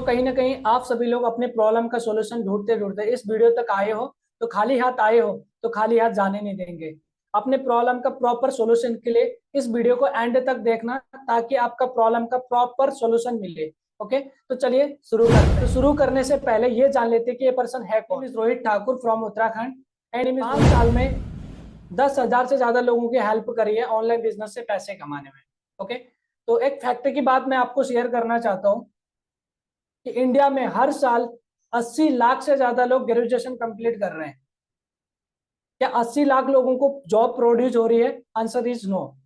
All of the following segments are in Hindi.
कहीं ना कहीं आप सभी लोग अपने प्रॉब्लम का सॉल्यूशन ढूंढते ढूंढते इस वीडियो तक आए हो। तो खाली हाथ आए हो तो खाली हाथ जाने नहीं देंगे। अपने प्रॉब्लम का प्रॉपर सॉल्यूशन के लिए इस वीडियो को एंड तक देखना, ताकि आपका प्रॉब्लम का प्रॉपर सॉल्यूशन मिले। ओके, तो चलिए शुरू करते हैं। तो शुरू करने से पहले ये जान लेते हैं कि ये पर्सन है कौन। रोहित ठाकुर फ्रॉम उत्तराखंड एंड 5 साल में 10,000 से ज्यादा लोगों की हेल्प करी है ऑनलाइन बिजनेस से पैसे कमाने में। ओके, तो एक फैक्ट की बात मैं आपको शेयर करना चाहता हूँ कि इंडिया में हर साल 80 लाख से ज्यादा लोग ग्रेजुएशन कंप्लीट कर रहे हैं। क्या 80 लाख लोगों को जॉब प्रोड्यूस हो रही है? Answer is no.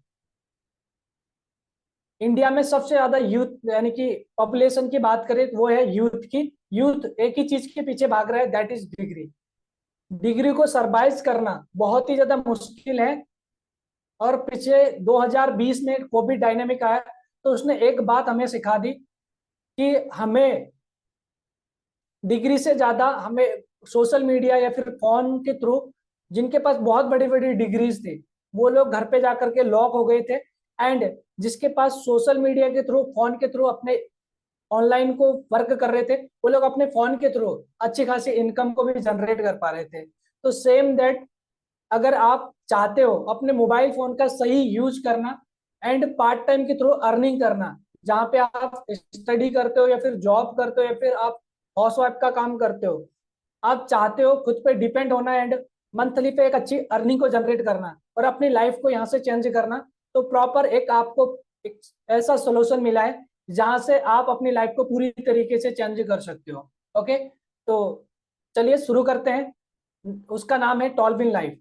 इंडिया में सबसे ज्यादा यूथ यानी कि पॉपुलेशन की बात करें तो वो है यूथ की। यूथ एक ही चीज के पीछे भाग रहा है, दैट इज डिग्री। डिग्री को सरवाइव करना बहुत ही ज्यादा मुश्किल है। और पिछले 2020 में कोविड डायनेमिक आया तो उसने एक बात हमें सिखा दी कि हमें डिग्री से ज्यादा हमें सोशल मीडिया या फिर फोन के थ्रू, जिनके पास बहुत बड़ी बड़ी डिग्रीज थी वो लोग घर पे जाकर के लॉक हो गए थे। एंड जिसके पास सोशल मीडिया के थ्रू, फोन के थ्रू अपने ऑनलाइन को वर्क कर रहे थे, वो लोग अपने फोन के थ्रू अच्छी खासी इनकम को भी जनरेट कर पा रहे थे। तो सेम दैट, अगर आप चाहते हो अपने मोबाइल फोन का सही यूज करना एंड पार्ट टाइम के थ्रू अर्निंग करना, जहां पे आप स्टडी करते हो या फिर जॉब करते हो या फिर आप हाउस वाइफ का काम करते हो, आप चाहते हो खुद पे डिपेंड होना एंड मंथली पे एक अच्छी अर्निंग को जनरेट करना और अपनी लाइफ को यहाँ से चेंज करना, तो प्रॉपर एक आपको एक ऐसा सोल्यूशन मिला है जहां से आप अपनी लाइफ को पूरी तरीके से चेंज कर सकते हो। ओके, तो चलिए शुरू करते हैं। उसका नाम है टॉल्विन लाइफ।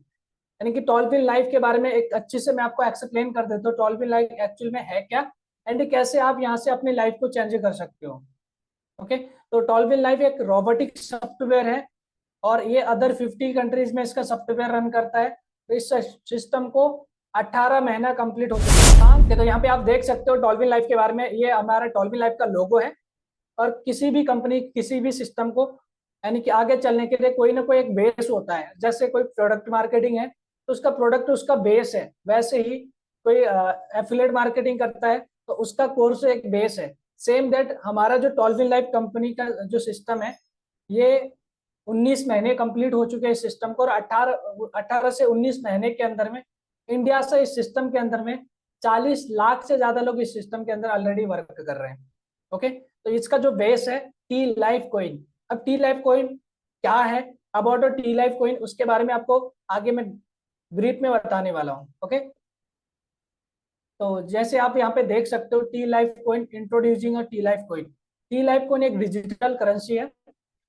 यानी कि टॉल्विन लाइफ के बारे में एक अच्छे से मैं आपको एक्सप्लेन कर देता हूँ टॉल्विन लाइफ एक्चुअल में है क्या एंड कैसे आप यहाँ से अपनी लाइफ को चेंज कर सकते हो। ओके, तो टॉल्विन लाइफ एक रोबोटिक सॉफ्टवेयर है और ये अदर 50 कंट्रीज में इसका सॉफ्टवेयर रन करता है। तो इस सिस्टम को 18 महीना कंप्लीट हो चुका है। तो यहाँ पे आप देख सकते हो टॉल्विन लाइफ के बारे में, ये हमारा टॉल्विन लाइफ का लोगो है। और किसी भी कंपनी, किसी भी सिस्टम को यानी कि आगे चलने के लिए कोई ना कोई एक बेस होता है। जैसे कोई प्रोडक्ट मार्केटिंग है तो उसका प्रोडक्ट उसका बेस है, वैसे ही कोई एफिलिएट मार्केटिंग करता है तो उसका कोर्स एक बेस है। सेम दैट हमारा जो टॉल्विन लाइफ कंपनी का जो सिस्टम है, ये 19 महीने कंप्लीट हो चुके हैं इस सिस्टम को, और 18 से 19 महीने के अंदर में इंडिया से इस सिस्टम के अंदर में 40 लाख से ज्यादा लोग इस सिस्टम के अंदर ऑलरेडी वर्क कर रहे हैं। ओके, तो इसका जो बेस है टी लाइफ कोइन। अब टी लाइफ कोइन क्या है, अबाउट टी लाइफ कोइन, उसके बारे में आपको आगे मैं ब्रीफ में बताने वाला हूँ। ओके, तो जैसे आप यहाँ पे देख सकते हो tea life coin, introducing a tea life coin. Tea life coin एक डिजिटल करेंसी है।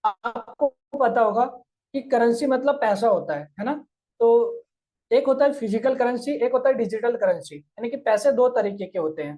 आपको पता होगा कि करेंसी मतलब पैसा होता है ना। तो एक होता है फिजिकल करेंसी, एक होता है डिजिटल करेंसी। यानी कि पैसे दो तरीके के होते हैं।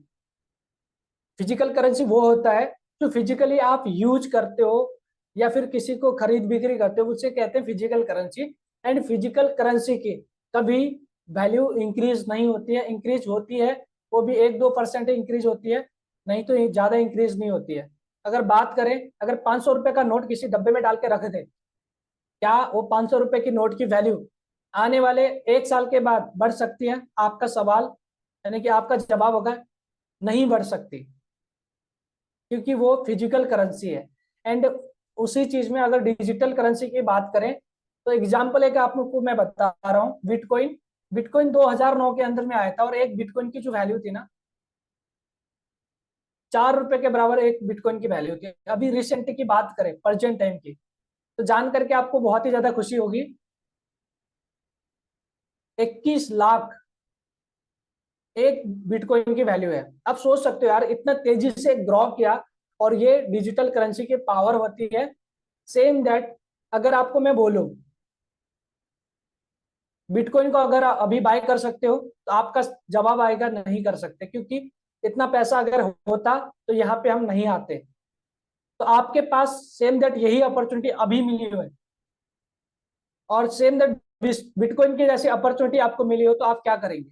फिजिकल करेंसी वो होता है जो फिजिकली आप यूज करते हो या फिर किसी को खरीद बिक्री करते हो, उसे कहते हैं physical currency. And physical currency की कभी वैल्यू इंक्रीज नहीं होती है, इंक्रीज होती है वो भी 1-2% इंक्रीज होती है, नहीं तो ज्यादा इंक्रीज नहीं होती है। अगर बात करें, अगर 500 रुपए का नोट किसी डब्बे में डाल के रख दे, क्या वो 500 रुपए की नोट की वैल्यू आने वाले 1 साल के बाद बढ़ सकती है? आपका सवाल यानी कि आपका जवाब होगा नहीं बढ़ सकती, क्योंकि वो फिजिकल करेंसी है। एंड उसी चीज में अगर डिजिटल करेंसी की बात करें तो एग्जांपल एक आपको मैं बता रहा हूँ, बिटकॉइन। बिटकॉइन 2009 के अंदर में आया था और एक बिटकॉइन की जो वैल्यू थी ना, 4 रुपए के बराबर एक बिटकॉइन की वैल्यू थी। अभी रिसेंट की बात करें, प्रेजेंट टाइम की, तो जान करके आपको बहुत ही ज्यादा खुशी होगी, 21 लाख एक बिटकॉइन की वैल्यू है। आप सोच सकते हो यार, इतना तेजी से ग्रो किया, और ये डिजिटल करेंसी की पावर होती है। सेम दैट, अगर आपको मैं बोलूं बिटकॉइन को अगर आप अभी बाय कर सकते हो, तो आपका जवाब आएगा नहीं कर सकते, क्योंकि इतना पैसा अगर होता तो यहाँ पे हम नहीं आते। तो आपके पास सेम दैट यही अपॉर्चुनिटी अभी मिली हुई है, और सेम दैट बिटकॉइन की जैसी अपॉर्चुनिटी आपको मिली हो तो आप क्या करेंगे?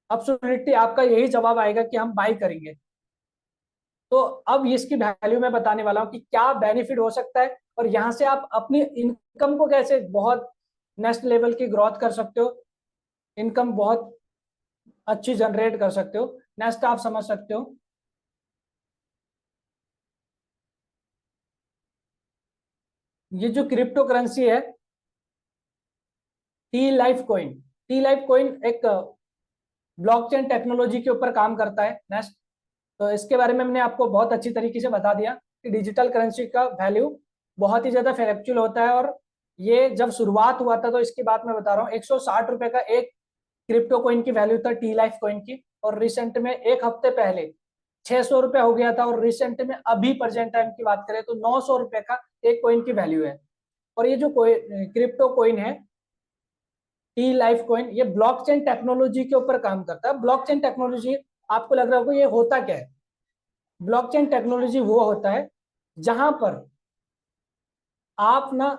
एब्सोल्युटली आपका यही जवाब आएगा कि हम बाय करेंगे। तो अब इसकी वैल्यू मैं बताने वाला हूँ कि क्या बेनिफिट हो सकता है और यहाँ से आप अपनी इनकम को कैसे बहुत नेक्स्ट लेवल की ग्रोथ कर सकते हो, इनकम बहुत अच्छी जनरेट कर सकते हो। नेक्स्ट आप समझ सकते हो। ये जो क्रिप्टो करेंसी है tea life coin, tea life coin एक ब्लॉकचेन टेक्नोलॉजी के ऊपर काम करता है। नेक्स्ट, तो इसके बारे में मैंने आपको बहुत अच्छी तरीके से बता दिया कि डिजिटल करेंसी का वैल्यू बहुत ही ज्यादा फ्लैक्चुअल होता है। और ये जब शुरुआत हुआ था तो इसकी बात मैं बता रहा हूँ, 160 रुपए का एक क्रिप्टो कॉइन की वैल्यू था टी लाइफ कॉइन की, और रिसेंट में एक हफ्ते पहले 600 रुपए हो गया था, और रिसेंट में अभी प्रेजेंट टाइम की बात करें तो 900 रुपए का एक कॉइन की वैल्यू है। और ये जो क्रिप्टो कॉइन है टी लाइफ कॉइन, ये ब्लॉकचेन टेक्नोलॉजी के ऊपर काम करता है। ब्लॉकचेन टेक्नोलॉजी, आपको लग रहा होगा ये होता क्या है? ब्लॉकचेन टेक्नोलॉजी वो होता है जहां पर आप ना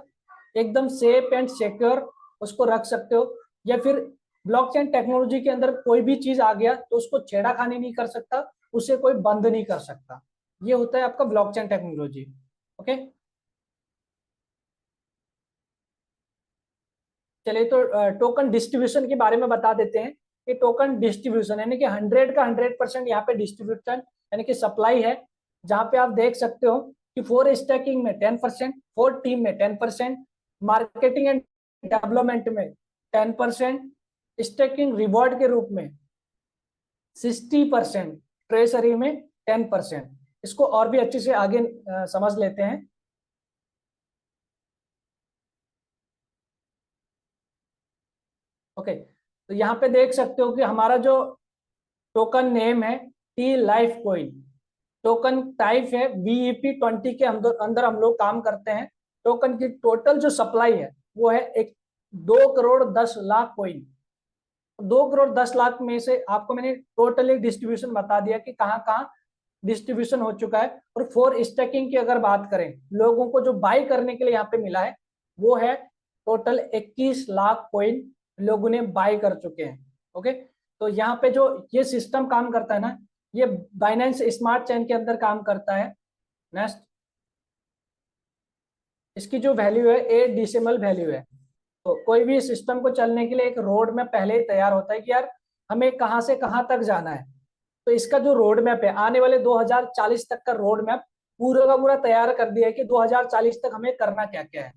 एकदम सेफ एंड सिक्योर उसको रख सकते हो, या फिर ब्लॉकचेन टेक्नोलॉजी के अंदर कोई भी चीज आ गया तो उसको छेड़ाखानी नहीं कर सकता, उसे कोई बंद नहीं कर सकता। ये होता है आपका ब्लॉकचेन टेक्नोलॉजी। ओके, चलिए तो टोकन डिस्ट्रीब्यूशन के बारे में बता देते हैं कि टोकन डिस्ट्रीब्यूशन यानी कि 100 का 100% यहाँ पे डिस्ट्रीब्यूशन यानी कि सप्लाई है, जहां पे आप देख सकते हो कि फॉर स्टैकिंग में 10%, फॉर टीम में 10%, मार्केटिंग एंड डेवलपमेंट में 10%, स्टैकिंग रिवॉर्ड के रूप में 60%, ट्रेजरी में 10%। इसको और भी अच्छे से आगे समझ लेते हैं। ओके, तो यहाँ पे देख सकते हो कि हमारा जो टोकन नेम है tea life coin, token type है BEP20 के अंदर अंदर हम लोग काम करते हैं। टोकन की टोटल जो सप्लाई है वो है एक 2 करोड़ 10 लाख कॉइन। 2 करोड़ 10 लाख में से आपको मैंने टोटली डिस्ट्रीब्यूशन बता दिया कि कहाँ कहाँ डिस्ट्रीब्यूशन हो चुका है। और फॉर स्टैकिंग की अगर बात करें, लोगों को जो बाई करने के लिए यहाँ पे मिला है वो है टोटल 21 लाख कॉइन लोगों ने बाई कर चुके हैं। ओके, तो यहाँ पे जो ये सिस्टम काम करता है ना, ये बाइनेंस स्मार्ट चेन के अंदर काम करता है। नेक्स्ट, इसकी जो वैल्यू है 8 डेसिमल वैल्यू है। तो कोई भी सिस्टम को चलने के लिए एक रोड मैप पहले ही तैयार होता है कि यार हमें कहाँ से कहाँ तक जाना है। तो इसका जो रोड मैप है आने वाले 2040 तक का रोड मैप पूरा का पूरा तैयार कर दिया है कि 2040 तक हमें करना क्या क्या है।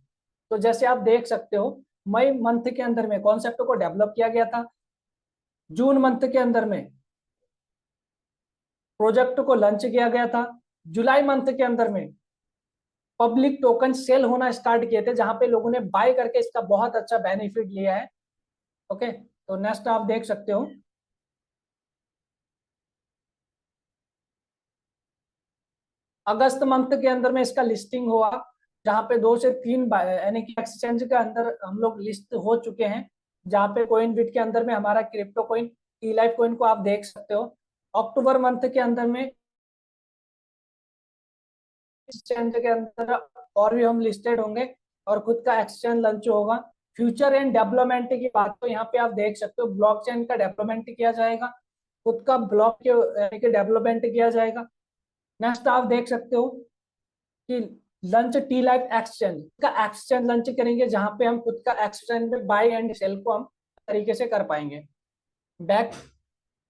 तो जैसे आप देख सकते हो, मई मंथ के अंदर में कॉन्सेप्ट को डेवलप किया गया था, जून मंथ के अंदर में प्रोजेक्ट को लॉन्च किया गया था, जुलाई मंथ के अंदर में पब्लिक टोकन सेल होना स्टार्ट किए थे, जहां पे लोगों ने बाय करके इसका बहुत अच्छा बेनिफिट लिया है। ओके, तो नेक्स्ट आप देख सकते हो अगस्त मंथ के अंदर में इसका लिस्टिंग हुआ, जहां पे 2 से 3 यानी कि एक्सचेंज के अंदर हम लोग लिस्ट हो चुके हैं, जहां पे कोइन बिट के अंदर में हमारा crypto coin tea life coin को आप देख सकते हो। अक्टूबर मंथ के अंदर में एक्सचेंज के अंदर और भी हम लिस्टेड होंगे और खुद का एक्सचेंज लॉन्च होगा। फ्यूचर एंड डेवलपमेंट की बात तो यहाँ पे आप देख सकते हो ब्लॉकचेन का डेवलपमेंट किया जाएगा, खुद का ब्लॉक के डेवलपमेंट किया जाएगा। नेक्स्ट आप देख सकते हो कि लंच टी लाइफ एक्सचेंज का एक्सचेंज लंच करेंगे, जहां पे हम खुद का एक्सचेंज में बाय एंड सेल को हम तरीके से कर पाएंगे। बैक,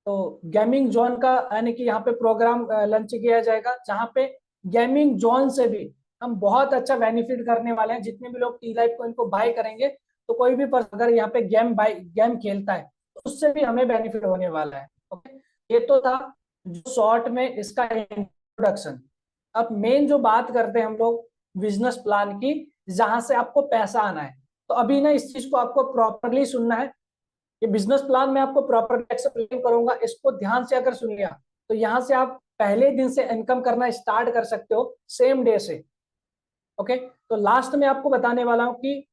तो गेमिंग जोन का यानी कि यहाँ पे प्रोग्राम लंच किया जाएगा, जहां पे गेमिंग जोन से भी हम बहुत अच्छा बेनिफिट करने वाले हैं। जितने भी लोग टी लाइफ को इनको बाय करेंगे तो कोई भी पर्सन अगर यहाँ पे गेम खेलता है तो उससे भी हमें बेनिफिट होने वाला है। ओके, ये तो था जो शॉर्ट में इसका इंट्रोडक्शन। अब मेन जो बात करते हैं हम लोग बिजनेस प्लान की, जहां से आपको पैसा आना है। तो अभी ना इस चीज को आपको प्रॉपरली सुनना है। ये बिजनेस प्लान मैं आपको प्रॉपरली एक्सप्लेन करूंगा, इसको ध्यान से अगर सुन लिया तो यहाँ से आप पहले दिन से इनकम करना स्टार्ट कर सकते हो, सेम डे से। ओके, तो लास्ट में आपको बताने वाला हूं कि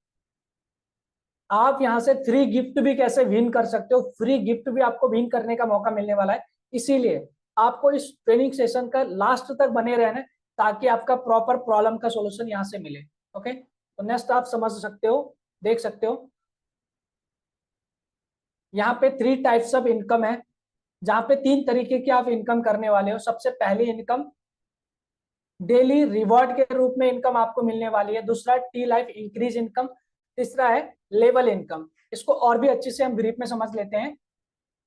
आप यहाँ से फ्री गिफ्ट भी कैसे विन कर सकते हो। फ्री गिफ्ट भी आपको विन करने का मौका मिलने वाला है, इसीलिए आपको इस ट्रेनिंग सेशन का लास्ट तक बने रहना, ताकि आपका प्रॉपर प्रॉब्लम का सॉल्यूशन यहाँ से मिले। ओके, तो नेक्स्ट आप समझ सकते हो, देख सकते हो यहाँ पे 3 टाइप्स ऑफ इनकम है, जहां पे 3 तरीके की आप इनकम करने वाले हो। सबसे पहली इनकम डेली रिवॉर्ड के रूप में इनकम आपको मिलने वाली है। दूसरा टी लाइफ इंक्रीज इनकम। तीसरा है लेवल इनकम। इसको और भी अच्छे से हम ब्रीफ में समझ लेते हैं।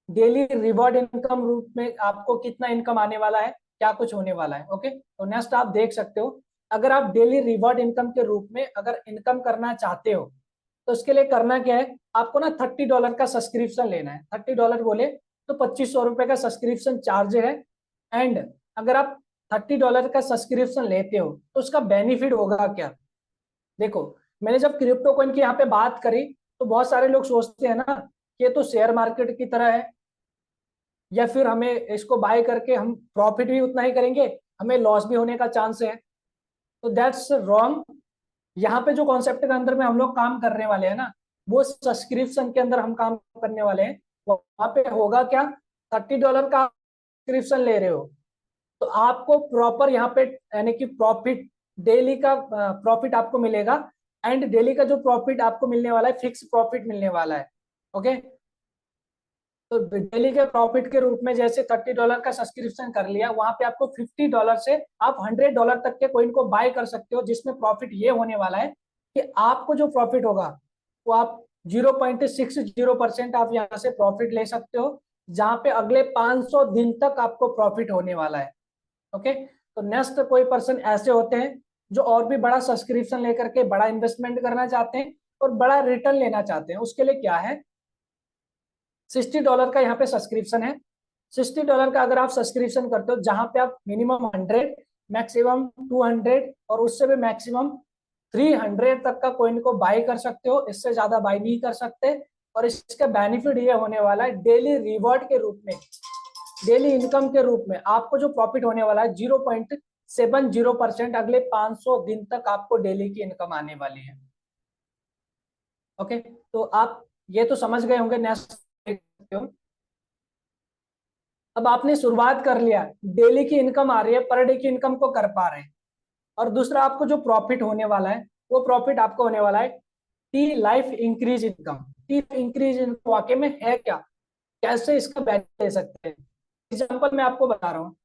डेली रिवॉर्ड इनकम रूप में आपको कितना इनकम आने वाला है, क्या कुछ होने वाला है। ओके, तो नेक्स्ट आप देख सकते हो अगर आप डेली रिवॉर्ड इनकम के रूप में अगर इनकम करना चाहते हो तो उसके लिए करना क्या है, आपको ना $30 का सब्सक्रिप्शन लेना है। $30 बोले तो ₹2500 का सब्सक्रिप्शन चार्ज है। एंड अगर आप $30 का सब्सक्रिप्शन लेते हो तो उसका बेनिफिट होगा क्या? देखो, मैंने जब क्रिप्टो कॉइन की यहाँ पे बात करी तो बहुत सारे लोग सोचते हैं ना कि ये तो शेयर मार्केट की तरह है, या फिर हमें इसको बाय करके हम प्रॉफिट भी उतना ही करेंगे, हमें लॉस भी होने का चांस है। तो दैट्स रॉन्ग। यहाँ पे जो कॉन्सेप्ट के अंदर में हम लोग काम करने वाले हैं ना, वो सब्सक्रिप्शन के अंदर हम काम करने वाले हैं। वहां पे होगा क्या, $30 का सब्सक्रिप्शन ले रहे हो तो आपको प्रॉपर यहाँ पे यानी कि प्रॉफिट, डेली का प्रॉफिट आपको मिलेगा। एंड डेली का जो प्रॉफिट आपको मिलने वाला है, फिक्स प्रॉफिट मिलने वाला है। ओके, तो डेली के प्रॉफिट के रूप में जैसे $30 का सब्सक्रिप्शन कर लिया, वहां पे आपको $50 से आप $100 तक के कॉइन को बाय कर सकते हो, जिसमें प्रॉफिट ये होने वाला है कि आपको जो प्रॉफिट होगा वो आप 0.60% आप यहाँ से प्रॉफिट ले सकते हो, जहां पे अगले 500 दिन तक आपको प्रॉफिट होने वाला है। ओके, तो नेक्स्ट कोई पर्सन ऐसे होते हैं जो और भी बड़ा सब्सक्रिप्शन लेकर के बड़ा इन्वेस्टमेंट करना चाहते हैं और बड़ा रिटर्न लेना चाहते हैं। उसके लिए क्या है, $60 का यहाँ पे सब्सक्रिप्शन है। $60 का अगर आप सब्सक्रिप्शन करते हो, जहां पे आप मिनिमम 100, मैक्सिमम 200 और उससे भी मैक्सिमम 300 तक का कॉइन को बाय कर सकते हो, इससे ज्यादा बाय नहीं कर सकते। और इसका बेनिफिट ये होने वाला है, डेली रिवॉर्ड के रूप में, डेली इनकम के रूप में आपको जो प्रॉफिट होने वाला है 0.70% अगले 500 दिन तक आपको डेली की इनकम आने वाली है। ओके, तो आप ये तो समझ गए होंगे। नेक्स्ट, अब आपने शुरुआत कर लिया, डेली की इनकम आ रही है, पर डे की इनकम को कर पा रहे हैं। और दूसरा आपको जो प्रॉफिट होने वाला है, वो प्रॉफिट आपको होने वाला है tea life increase income. T increase income वाकई में है क्या, कैसे इसका बेनिफिट ले सकते हैं? एग्जाम्पल मैं आपको बता रहा हूँ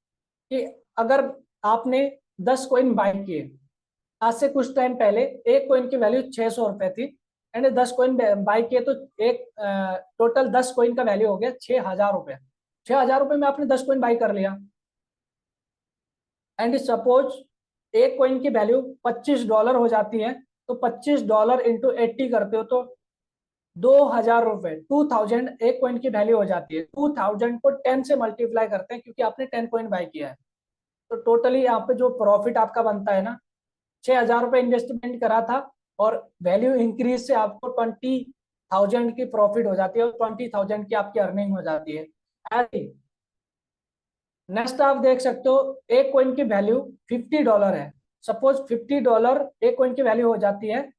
कि अगर आपने 10 कॉइन बाय किए, आज से कुछ टाइम पहले एक कॉइन की वैल्यू ₹600 थी, एंड 10 कॉइन बाय किए तो एक टोटल 10 कॉइन का वैल्यू हो गया ₹6000। ₹6000 में आपने 10 कॉइन बाय कर लिया। एंड सपोज एक कॉइन की वैल्यू $25 हो जाती है, तो $25 इंटू 80 करते हो तो ₹2000, 2000 एक कॉइन की वैल्यू हो जाती है। 2000 को 10 से मल्टीप्लाई करते हैं क्योंकि आपने 10 कॉइन बाय किया है। तो टोटली यहाँ पे जो प्रॉफिट आपका बनता है ना, ₹6000 इन्वेस्टमेंट करा था और वैल्यू इंक्रीज से आपको 20,000 की प्रॉफिट हो जाती है और 20,000 की आपकी अर्निंग हो जाती है। नेक्स्ट आप देख सकते हो, एक कॉइन की वैल्यू $50 है। सपोज $50 एक कॉइन की वैल्यू हो जाती है,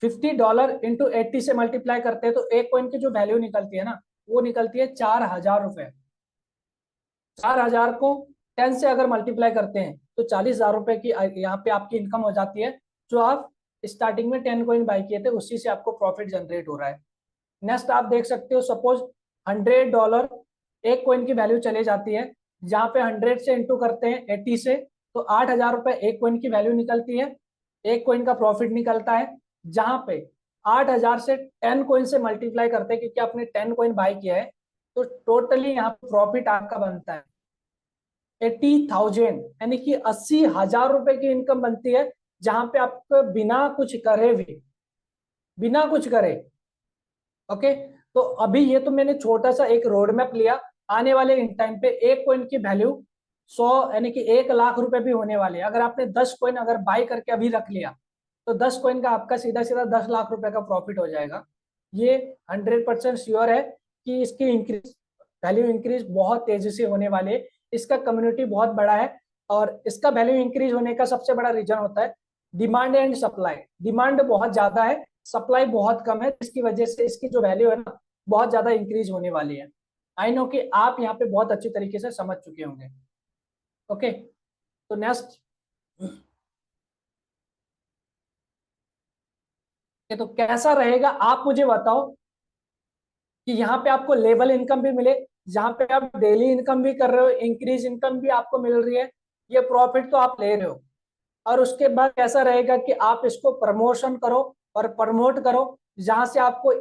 $50 इंटू 80 से मल्टीप्लाई करते हैं तो एक कॉइन की जो वैल्यू निकलती है ना, वो निकलती है ₹4000। 4000 को 10 से अगर मल्टीप्लाई करते हैं तो ₹40,000 की यहाँ पे आपकी इनकम हो जाती है, जो आप स्टार्टिंग में 10 कॉइन बाय किए थे उसी से आपको प्रॉफिट जनरेट हो रहा है। नेक्स्ट आप देख सकते हो, सपोज $100 एक कॉइन की वैल्यू चले जाती है, जहां पे 100 से इंटू करते हैं 80 से तो ₹8000 एक कॉइन की वैल्यू निकलती है, एक कॉइन का प्रॉफिट निकलता है। जहां पे 8000 से 10 कॉइन से मल्टीप्लाई करते हैं क्योंकि आपने 10 कॉइन बाय किया है, तो टोटली यहाँ प्रॉफिट आपका बनता है 80,000, यानी कि ₹80,000 की इनकम बनती है, जहां पे आपको बिना कुछ करे भी, बिना कुछ करे। ओके, तो अभी ये तो मैंने छोटा सा एक रोड मैप लिया, आने वाले इन टाइम पे एक कॉइन की वैल्यू 100 यानी कि ₹1,00,000 भी होने वाले हैं। अगर आपने 10 कॉइन अगर बाय करके अभी रख लिया तो 10 कॉइन का आपका सीधा सीधा ₹10,00,000 का प्रॉफिट हो जाएगा। ये 100% श्योर है कि इसकी इंक्रीज, वैल्यू इंक्रीज बहुत तेजी से होने वाली है। इसका कम्युनिटी बहुत बड़ा है और इसका वैल्यू इंक्रीज होने का सबसे बड़ा रीजन होता है डिमांड एंड सप्लाई। डिमांड बहुत ज्यादा है, सप्लाई बहुत कम है, जिसकी वजह से इसकी जो वैल्यू है ना, बहुत ज्यादा इंक्रीज होने वाली है। आई नो कि आप यहाँ पे बहुत अच्छी तरीके से समझ चुके होंगे। ओके, तो नेक्स्ट, तो कैसा रहेगा आप मुझे बताओ कि यहाँ पे आपको लेवल इनकम भी मिले, जहाँ पे आप डेली इनकम भी कर रहे हो, इंक्रीज इनकम भी आपको मिल रही है, ये प्रॉफिट तो आप ले रहे हो। और उसके बाद कैसा रहेगा कि आप इसको प्रमोशन करो और प्रमोट करो, जहां से आपको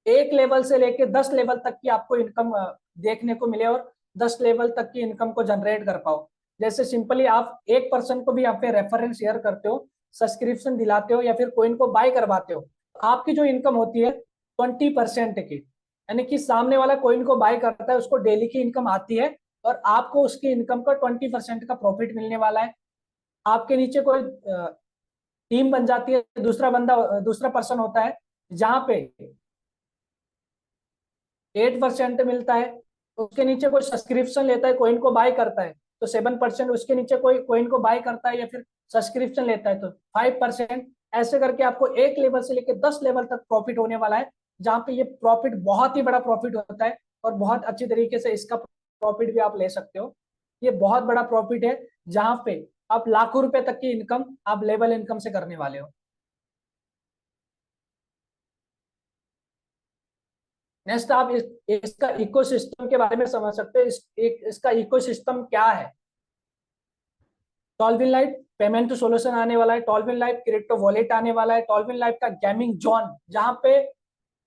एक लेवल से लेके 10 लेवल तक की आपको इनकम देखने को मिले और 10 लेवल तक की इनकम को जनरेट कर पाओ। जैसे सिंपली आप एक पर्सन को भी यहाँ पे रेफरेंस शेयर करते हो, सब्सक्रिप्शन दिलाते हो या फिर कोइन को बाय करवाते हो, तो आपकी जो इनकम होती है 20% की, यानी कि सामने वाला कोइन को बाय करता है उसको डेली की इनकम आती है और आपको उसकी इनकम का 20% का प्रॉफिट मिलने वाला है। आपके नीचे कोई टीम बन जाती है, दूसरा पर्सन होता है जहां पे 8% मिलता है, उसके नीचे कोई सब्सक्रिप्शन लेता है, कोइन को बाय करता है तो 7%, उसके नीचे कोई कोइन को बाय करता है या फिर सब्सक्रिप्शन लेता है तो 5%। ऐसे करके आपको एक लेवल से लेकर 10 लेवल तक प्रॉफिट होने वाला है, जहां पे ये प्रॉफिट बहुत ही बड़ा प्रॉफिट होता है और बहुत अच्छी तरीके से इसका प्रॉफिट भी आप ले सकते हो। ये बहुत बड़ा प्रॉफिट है जहां पे आप लाखों रुपए तक की इनकम आप लेवल इनकम से करने वाले हो। नेक्स्ट आप इसका इकोसिस्टम के बारे में समझ सकते हो। इसका इकोसिस्टम क्या है। टॉलविन लाइफ पेमेंट सॉल्यूशन आने वाला है, टॉलविन लाइफ क्रिप्टो वॉलेट आने वाला है, टॉलविन लाइफ का गेमिंग जोन जहां पे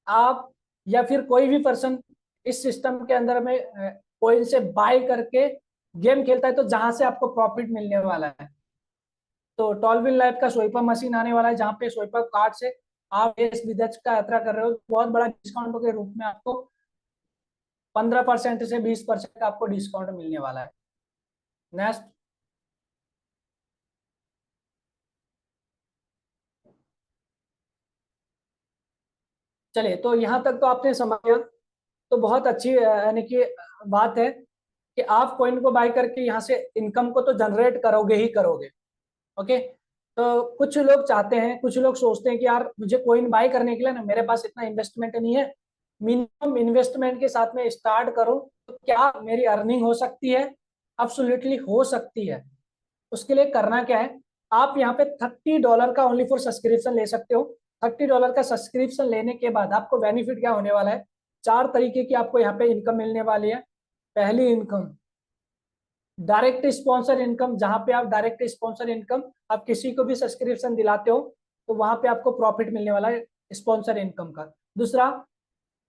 आप या फिर कोई भी पर्सन इस सिस्टम के अंदर में कोइन से बाय करके गेम खेलता है तो जहां से आपको प्रॉफिट मिलने वाला है। तो टॉलविन लाइफ का स्वीपर मशीन आने वाला है जहां पे स्वीपर कार्ड से आप देश विदेश का यात्रा कर रहे हो, बहुत बड़ा डिस्काउंट के रूप में आपको 15% से 20% का आपको डिस्काउंट मिलने वाला है। नेक्स्ट, चलिए तो यहाँ तक तो आपने समझ लिया, तो बहुत अच्छी यानी कि बात है कि आप कॉइन को बाय करके यहाँ से इनकम को तो जनरेट करोगे ही करोगे। ओके, तो कुछ लोग चाहते हैं, कुछ लोग सोचते हैं कि यार मुझे कॉइन बाय करने के लिए ना मेरे पास इतना इन्वेस्टमेंट नहीं है, मिनिमम इन्वेस्टमेंट के साथ में स्टार्ट करूं तो क्या मेरी अर्निंग हो सकती है? एब्सोल्युटली हो सकती है। उसके लिए करना क्या है, आप यहाँ पे $30 का ओनली फॉर सब्सक्रिप्शन ले सकते हो। $30 का सब्सक्रिप्शन लेने के बाद आपको बेनिफिट क्या होने वाला है, 4 तरीके की आपको यहाँ पे इनकम मिलने वाली है। पहली इनकम डायरेक्ट स्पॉन्सर इनकम, जहां पे आप डायरेक्ट स्पॉन्सर इनकम, आप किसी को भी सब्सक्रिप्शन दिलाते हो तो वहां पे आपको प्रॉफिट मिलने वाला है स्पॉन्सर इनकम का। दूसरा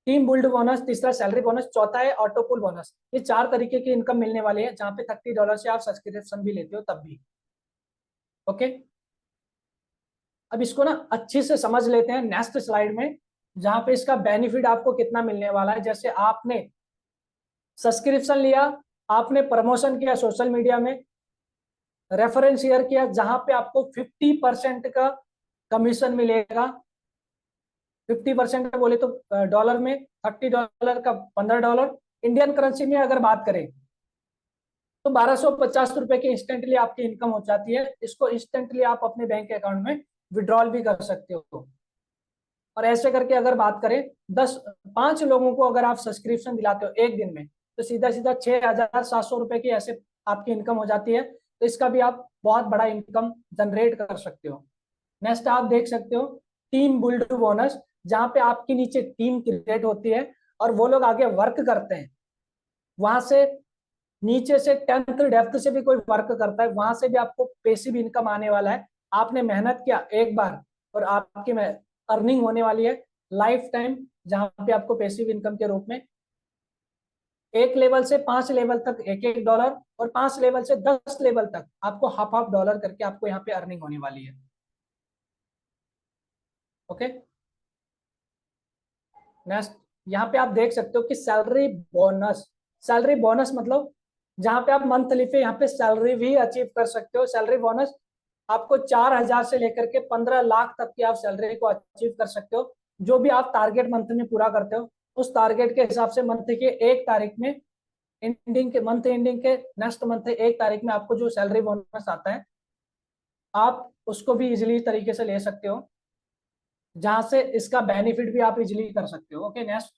टीम बिल्ड बोनस, तीसरा सैलरी बोनस, चौथा है ऑटो पुल बोनस। ये 4 तरीके की इनकम मिलने वाली है जहां पे $30 से आप सब्सक्रिप्शन भी लेते हो तब भी। ओके, अब इसको ना अच्छे से समझ लेते हैं नेक्स्ट स्लाइड में, जहां पे इसका बेनिफिट आपको कितना मिलने वाला है। जैसे आपने सब्सक्रिप्शन लिया, आपने प्रमोशन किया सोशल मीडिया में, रेफरेंस शेयर किया जहां पे आपको 50% का कमीशन मिलेगा। 50% बोले तो डॉलर में $30 का $15, इंडियन करेंसी में अगर बात करें तो 1250 रुपए की इंस्टेंटली आपकी इनकम हो जाती है। इसको इंस्टेंटली आप अपने बैंक अकाउंट में विड्रॉल भी कर सकते हो। और ऐसे करके अगर बात करें 5 लोगों को अगर आप सब्सक्रिप्शन दिलाते हो एक दिन में तो सीधा सीधा 6,700 रुपए की ऐसे आपकी इनकम हो जाती है। तो इसका भी आप बहुत बड़ा इनकम जनरेट कर सकते हो। नेक्स्ट आप देख सकते हो टीम बिल्ड बोनस, जहां पे आपके नीचे टीम क्रिएट होती है और वो लोग आगे वर्क करते हैं। वहां से नीचे से 10th डेप्थ से भी कोई वर्क करता है, वहां से भी आपको पैसिव इनकम आने वाला है। आपने मेहनत किया एक बार और आपकी अर्निंग होने वाली है लाइफ टाइम, जहां पे आपको पैसिव इनकम के रूप में 1 लेवल से 5 लेवल तक $1 और 5 लेवल से 10 लेवल तक आपको हाफ हाफ डॉलर करके आपको यहाँ पे अर्निंग होने वाली है। ओके, नेक्स्ट यहाँ पे आप देख सकते हो कि सैलरी बोनस। सैलरी बोनस मतलब जहां पे आप मंथली पे यहाँ पे सैलरी भी अचीव कर सकते हो। सैलरी बोनस आपको 4,000 से लेकर के 15 लाख तक की आप सैलरी को अचीव कर सकते हो। जो भी आप टारगेट मंथ में पूरा करते हो उस टारगेट के हिसाब से मंथ के 1 तारीख में, मंथ एंडिंग के नेक्स्ट मंथ 1 तारीख में आपको जो सैलरी बोनस आता है आप उसको भी इजिली तरीके से ले सकते हो, जहां से इसका बेनिफिट भी आप इजिली कर सकते हो। Okay, next.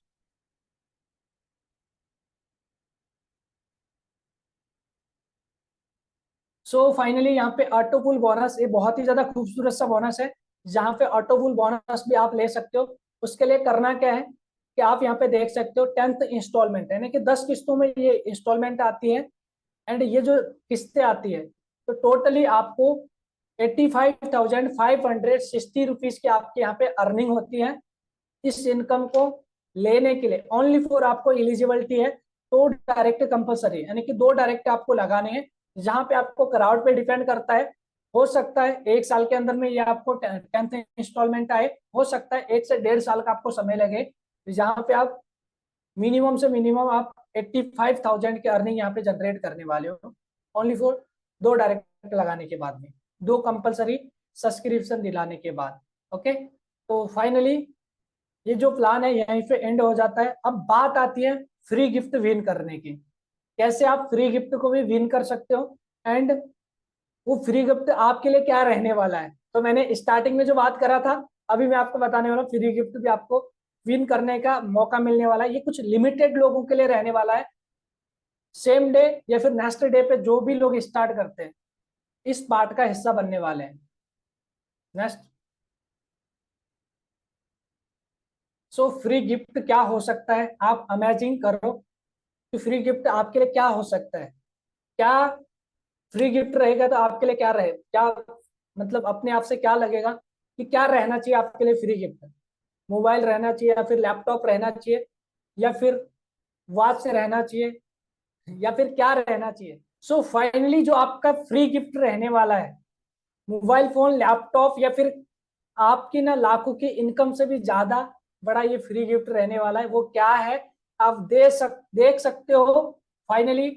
सो फाइनली यहाँ पे ऑटो पुल बोनस, ये बहुत ही ज्यादा खूबसूरत सा बोनस है, जहाँ पे ऑटो पुल बोनस भी आप ले सकते हो। उसके लिए करना क्या है कि आप यहाँ पे देख सकते हो 10th इंस्टॉलमेंट, यानी कि 10 किस्तों में ये इंस्टॉलमेंट आती है। एंड ये जो किस्तें आती है तो टोटली आपको 85,560 रुपीज की आपके यहाँ पे अर्निंग होती है। इस इनकम को लेने के लिए ओनली फॉर आपको एलिजिबिलिटी है 2 डायरेक्ट कंपलसरी, यानी कि 2 डायरेक्ट आपको लगाने हैं। जहाँ पे आपको क्राउड पे डिपेंड करता है, हो सकता है 1 साल के अंदर में ये आपको 10th इंस्टॉलमेंट आए, हो सकता है 1 से 1.5 साल का आपको समय लगे, जहाँ पे आप मिनिमम से मिनिमम आप 85,000 की अर्निंग यहाँ पे जनरेट करने वाले हो, ओनली फॉर 2 डायरेक्ट लगाने के बाद में, 2 कंपलसरी सब्सक्रिप्शन दिलाने के बाद। ओके, तो फाइनली ये जो प्लान है यहीं पे एंड हो जाता है। अब बात आती है फ्री गिफ्ट विन करने की, कैसे आप फ्री गिफ्ट को भी विन कर सकते हो, एंड वो फ्री गिफ्ट आपके लिए क्या रहने वाला है। तो मैंने स्टार्टिंग में जो बात करा था, अभी मैं आपको बताने वाला हूँ, फ्री गिफ्ट भी आपको विन करने का मौका मिलने वाला है। ये कुछ लिमिटेड लोगों के लिए रहने वाला है, सेम डे या फिर नेक्स्ट डे पे जो भी लोग स्टार्ट करते हैं इस पार्ट का हिस्सा बनने वाले हैं। नेक्स्ट, सो फ्री गिफ्ट क्या हो सकता है, आप इमेजिन करो कि फ्री गिफ्ट आपके लिए क्या हो सकता है। क्या फ्री गिफ्ट रहेगा तो आपके लिए क्या रहे, क्या मतलब अपने आप से क्या लगेगा कि क्या रहना चाहिए आपके लिए फ्री गिफ्ट। मोबाइल रहना चाहिए, या फिर लैपटॉप रहना चाहिए, या फिर वॉच से रहना चाहिए, या फिर क्या रहना चाहिए। सो फाइनली जो आपका फ्री गिफ्ट रहने वाला है, मोबाइल फोन, लैपटॉप, या फिर आपकी ना लाखों की इनकम से भी ज्यादा बड़ा ये फ्री गिफ्ट रहने वाला है। वो क्या है आप देख सकते हो फाइनली।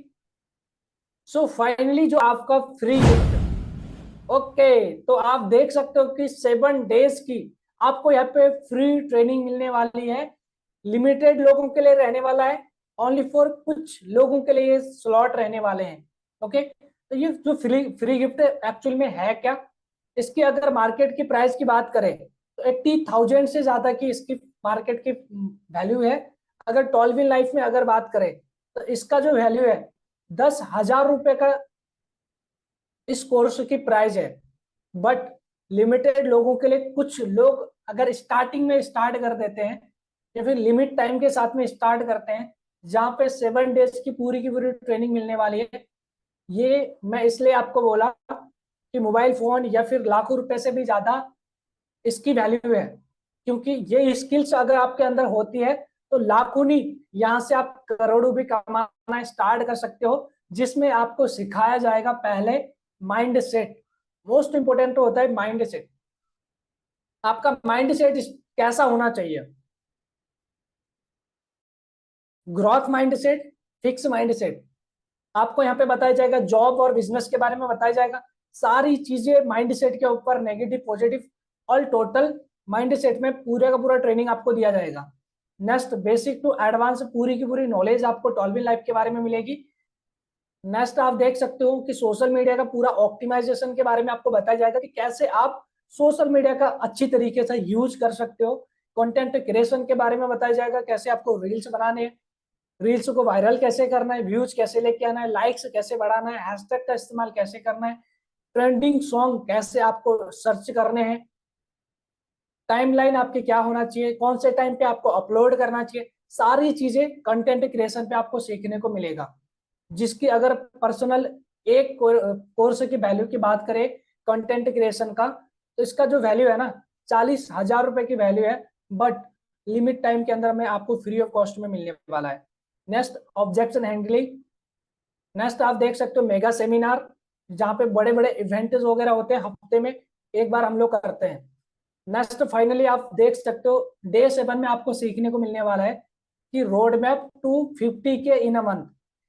सो फाइनली जो आपका फ्री गिफ्ट, ओके, तो आप देख सकते हो कि 7 डेज की आपको यहाँ पे फ्री ट्रेनिंग मिलने वाली है। लिमिटेड लोगों के लिए रहने वाला है, ओनली फॉर कुछ लोगों के लिए ये स्लॉट रहने वाले हैं। ओके, तो ये जो फ्री फ्री गिफ्ट एक्चुअल में है क्या, इसकी अगर मार्केट की प्राइस की बात करें तो 80,000 से ज्यादा की इसकी मार्केट की वैल्यू है। अगर 12 इन लाइफ में अगर बात करें तो इसका जो वैल्यू है 10,000 रुपए का इस कोर्स की प्राइस है। बट लिमिटेड लोगों के लिए, कुछ लोग अगर स्टार्टिंग में स्टार्ट कर देते हैं या फिर लिमिट टाइम के साथ में स्टार्ट करते हैं, जहां पे 7 डेज की पूरी ट्रेनिंग मिलने वाली है। ये मैं इसलिए आपको बोला कि मोबाइल फोन या फिर लाखों रुपए से भी ज्यादा इसकी वैल्यू है, क्योंकि ये स्किल्स अगर आपके अंदर होती है तो लाखों नहीं, यहाँ से आप करोड़ों भी कमाना स्टार्ट कर सकते हो। जिसमें आपको सिखाया जाएगा पहले माइंड सेट, मोस्ट इंपोर्टेंट होता है माइंड सेट। आपका माइंड सेट कैसा होना चाहिए, growth mind set, fix mind set. आपको यहाँ पे बताया जाएगा, जॉब और बिजनेस के बारे में बताया जाएगा, सारी चीजें माइंड सेट के ऊपर, negative positive all total mind set में पूरे का पूरा ट्रेनिंग आपको दिया जाएगा। नेक्स्ट, बेसिक टू एडवांस पूरी की पूरी नॉलेज आपको 12 लाइफ के बारे में मिलेगी। नेक्स्ट, आप देख सकते हो कि सोशल मीडिया का पूरा ऑप्टिमाइजेशन के बारे में आपको बताया जाएगा कि कैसे आप सोशल मीडिया का अच्छी तरीके से यूज कर सकते हो। कंटेंट क्रिएशन के बारे में बताया जाएगा, कैसे आपको रील्स बनाने हैं, रील्स को वायरल कैसे करना है, व्यूज कैसे लेके आना है, लाइक्स कैसे बढ़ाना है, हैशटैग का इस्तेमाल कैसे करना है, ट्रेंडिंग सॉन्ग कैसे आपको सर्च करने हैं, टाइमलाइन आपके क्या होना चाहिए, कौन से टाइम पे आपको अपलोड करना चाहिए, सारी चीजें कंटेंट क्रिएशन पे आपको सीखने को मिलेगा। जिसकी अगर पर्सनल एक कोर्स की वैल्यू की बात करें कंटेंट क्रिएशन का, तो इसका जो वैल्यू है ना 40,000 रुपए की वैल्यू है। बट लिमिट टाइम के अंदर में आपको फ्री ऑफ कॉस्ट में मिलने वाला है। Next, objection handling. नेक्स्ट, आप देख सकते हो मेगा सेमिनार, जहाँ पे बड़े बड़े इवेंट्स वगैरह होते हैं, हफ्ते में एक बार हम लोग करते हैं। नेक्स्ट, फाइनली आप देख सकते हो डे 7 में आपको सीखने को मिलने वाला है कि road map to 50K in a month,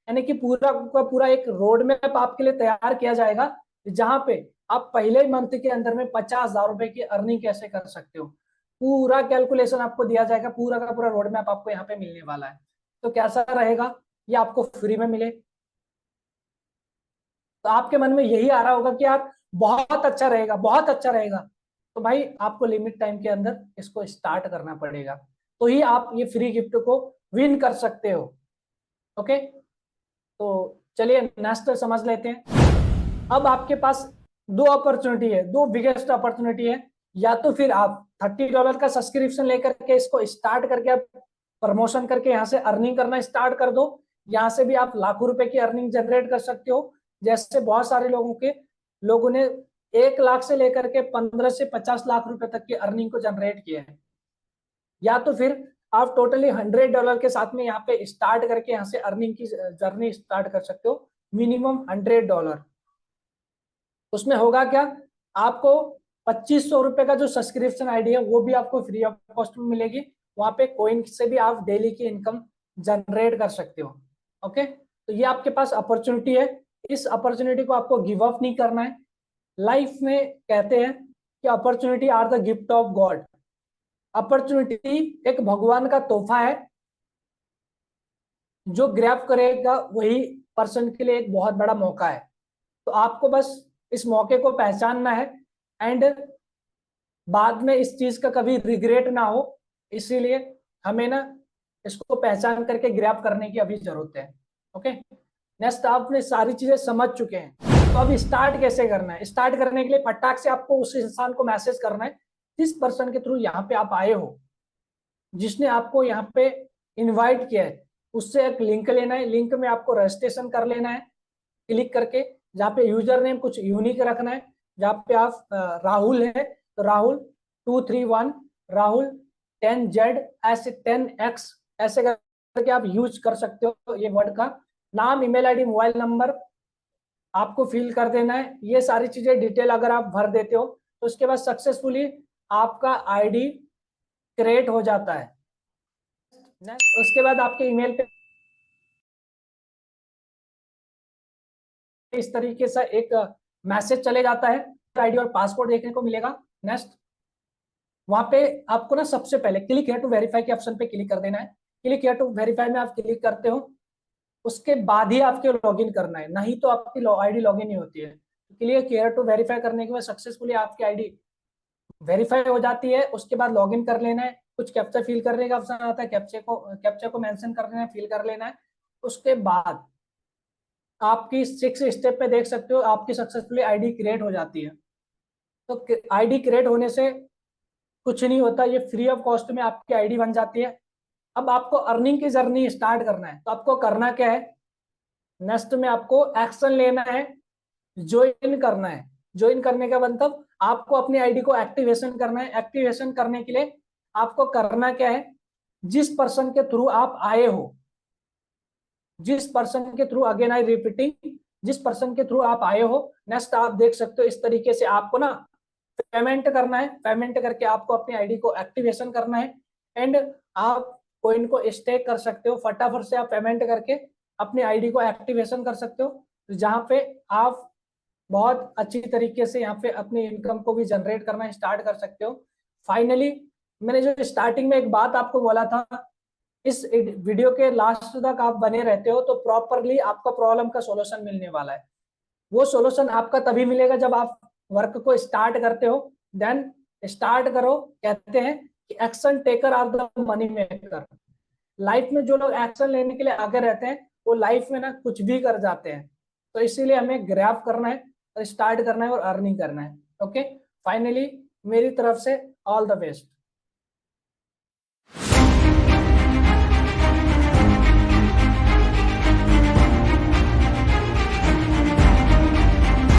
यानी कि पूरा का पूरा एक रोड मैप आपके लिए तैयार किया जाएगा, जहां पे आप पहले मंथ के अंदर में 50,000 रुपए की अर्निंग कैसे कर सकते हो। पूरा कैलकुलेशन आपको दिया जाएगा, पूरा का पूरा रोड मैप आपको यहाँ पे मिलने वाला है। तो कैसा रहेगा, ये आपको फ्री में मिले। तो आपके मन में यही आ रहा होगा कि यार बहुत अच्छा रहेगा, बहुत अच्छा रहेगा। तो भाई आपको लिमिट टाइम के अंदर इसको स्टार्ट करना पड़ेगा, तो ही आप ये फ्री गिफ्ट को विन कर सकते हो। ओके, तो चलिए नेक्स्ट समझ लेते हैं। अब आपके पास दो अपॉर्चुनिटी है, दो बिगेस्ट अपॉर्चुनिटी है। या तो फिर आप $30 का सब्सक्रिप्शन लेकर के इसको स्टार्ट करके आप प्रमोशन करके यहाँ से अर्निंग करना स्टार्ट कर दो। यहाँ से भी आप लाखों रुपए की अर्निंग जनरेट कर सकते हो। जैसे बहुत सारे लोगों ने 1 लाख से लेकर के 15 से 50 लाख रुपए तक की अर्निंग को जनरेट किया है। या तो फिर आप टोटली $100 के साथ में यहाँ पे स्टार्ट करके यहाँ से अर्निंग की जर्नी स्टार्ट कर सकते हो। मिनिमम $100। उसमें होगा क्या, आपको 2500 रुपए का जो सब्सक्रिप्शन आईडी है वो भी आपको फ्री ऑफ कॉस्ट में मिलेगी। वहां पे कोइन से भी आप डेली की इनकम जनरेट कर सकते हो। ओके, तो ये आपके पास अपॉर्चुनिटी है, इस अपॉर्चुनिटी को आपको गिव अप नहीं करना है। लाइफ में कहते हैं कि opportunity are the gift of God. Opportunity एक भगवान का तोहफा है, जो ग्रैब करेगा वही पर्सन के लिए एक बहुत बड़ा मौका है। तो आपको बस इस मौके को पहचानना है एंड बाद में इस चीज का कभी रिग्रेट ना हो, इसीलिए हमें ना इसको पहचान करके ग्रैब करने की अभी जरूरत है। ओके, नेक्स्ट, आपने सारी चीजें समझ चुके हैं, तो अब स्टार्ट कैसे करना है। स्टार्ट करने के लिए फटाक से आपको उस इंसान को मैसेज करना है जिस पर्सन के थ्रू यहाँ पे आप आए हो, जिसने आपको यहाँ पे इनवाइट किया है, उससे एक लिंक लेना है। लिंक में आपको रजिस्ट्रेशन कर लेना है क्लिक करके, जहाँ पे यूजर नेम कुछ यूनिक रखना है। जहाँ पे आप राहुल है तो राहुल 231 राहुल 10Z ऐसे 10X ऐसे करके आप यूज कर सकते हो। ये वर्ड का नाम, ईमेल आईडी, मोबाइल नंबर आपको फिल कर देना है। ये सारी चीजें डिटेल अगर आप भर देते हो तो उसके बाद सक्सेसफुली आपका आईडी क्रिएट हो जाता है। उसके बाद आपके ईमेल पे इस तरीके से एक मैसेज चले जाता है, आईडी और पासपोर्ट देखने को मिलेगा। नेक्स्ट, वहां पे आपको ना सबसे पहले क्लिक हियर टू वेरीफाई के ऑप्शन पे क्लिक कर देना है। क्लिक हियर टू वेरीफाई में आप क्लिक करते हो, उसके बाद ही आपके लॉगिन करना है, नहीं तो आपकी आईडी लॉगिन नहीं होती है। क्लिक हियर टू वेरीफाई करने के बाद सक्सेसफुली आपकी आईडी वेरीफाई हो जाती है। उसके बाद लॉगिन कर लेना है, कुछ कैप्चा फिल करने का ऑप्शन आता है, कैप्चा को मेंशन कर लेना है, फिल कर लेना है। उसके बाद आपकी 6 स्टेप पे देख सकते हो आपकी सक्सेसफुली आईडी क्रिएट हो जाती है। तो आईडी क्रिएट होने से कुछ नहीं होता, ये फ्री ऑफ कॉस्ट में आपकी आईडी बन जाती है। अब आपको अर्निंग की जर्नी स्टार्ट करना है, तो आपको करना क्या है, नेक्स्ट में आपको एक्शन लेना है, ज्वाइन करना है। ज्वाइन करने का मतलब आपको अपनी आईडी को एक्टिवेशन करना है। एक्टिवेशन करने के लिए आपको करना क्या है, जिस पर्सन के थ्रू आप आए हो, जिस पर्सन के थ्रू, अगेन आई रिपीटिंग, जिस पर्सन के थ्रू आप आए हो, नेक्स्ट आप देख सकते हो इस तरीके से आपको ना पेमेंट करना है। पेमेंट करके आपको अपनी आईडी को एक्टिवेशन करना है एंड आप कोइन को स्टेक कर सकते हो। फटाफट से आप पेमेंट करके अपनी आईडी को एक्टिवेशन कर सकते हो, जहां पे आप बहुत अच्छी तरीके से यहाँ पे अपनी इनकम को भी जनरेट करना स्टार्ट कर सकते हो। फाइनली, मैंने जो स्टार्टिंग में एक बात आपको बोला था, इस वीडियो के लास्ट तक आप बने रहते हो तो प्रॉपरली आपका प्रॉब्लम का सॉल्यूशन मिलने वाला है। वो सॉल्यूशन आपका तभी मिलेगा जब आप वर्क को स्टार्ट करते हो। देन स्टार्ट करो, कहते हैं कि action taker are the money maker. Life में जो लोग एक्शन लेने के लिए आगे रहते हैं वो लाइफ में ना कुछ भी कर जाते हैं। तो इसीलिए हमें ग्रैब करना है और स्टार्ट करना है और अर्निंग करना है। ओके, फाइनली मेरी तरफ से ऑल द बेस्ट।